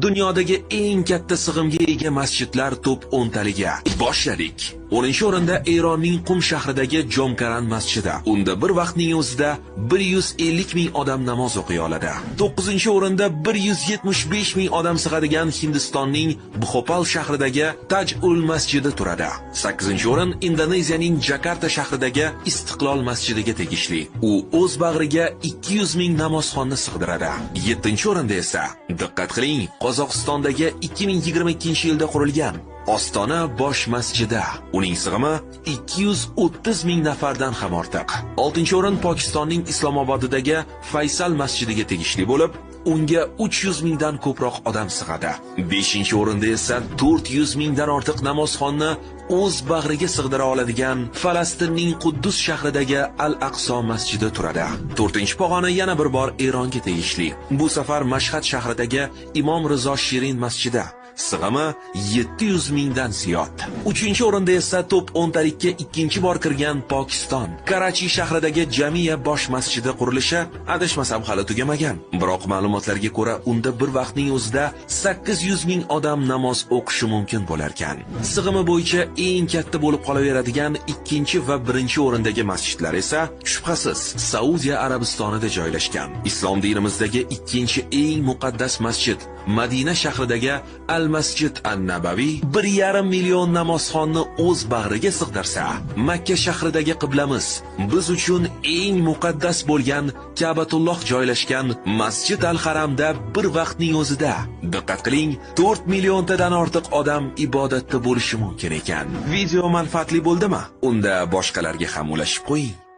Dunyodagi eng katta sig'imga ega masjidlar top 10 taliga. Boshladik. 10-o'rinda Eronning Qum shahridagi Jomkaran masjidi. Unda bir vaqtning o'zida 150 ming odam namoz o'qiy oladi. 9-o'rinda 175 ming odam sig'adigan Hindistonning Bhopal shahridagi Taj-ul masjidi turadi. 8-o'rin Indoneziyaning Jakarta shahridagi Istiqlol masjidiga tegishli. U o'z bag'riga 200 ming namozxonni sig'diradi. 7-o'rinda esa diqqat qiling, Qozog'istondagi 2022-yilda qurilgan Ostona bosh masjidi. Uning sig'imi 230 ming nafardan ham ortiq. 6-o'rin Pokistonning Islomobodidagi Faysal masjidiga tegishli bo'lib, unga 300 mingdan ko'proq odam sig'adi. 5-o'rinda esa 400 mingdan ortiq namozxonni o'z bag'riga sig'dira oladigan Falastinning Quddus shahridagi Al-Aqso masjidi turadi. 4-pog'ona yana bir bor Eronga tegishli. Bu safar Mashhad shahridagi Imom Rizo Shirin masjidi. Sig'imi 700 mingdan ziyod. 3-o'rinda esa top 10 talikka ikkinchi bor kirgan Pokiston. Karachi shahridagi Jamiya bosh masjidi qurilishi adashmasam hali tugamagan. Biroq ma'lumotlarga ko'ra, unda bir vaqtning o'zida 800 ming odam namoz o'qishi mumkin bo'lar ekan. Sig'imi bo'yicha eng katta bo'lib qolaveradigan 2 va 1-o'rindagi masjidlar esa shubhasiz Saudiya Arabistonida joylashgan. Islom dinimizdagi ikkinchi eng muqaddas masjid Madina shahridagi Al-Masjid An-Nabaviy 1,5 million namozxonni o'z bag'riga sig'dirsa, Makka shahridagi qiblamiz, biz uchun eng muqaddas bo'lgan Ka'batulloh joylashgan Masjid Al-Haramda bir vaqtning o'zida, diqqat qiling, 4 milliondan ortiq odam ibodatda bo'lishi mumkin ekan. Video manfaatli bo'ldimi? Unda boshqalarga ham ulashib qo'ying.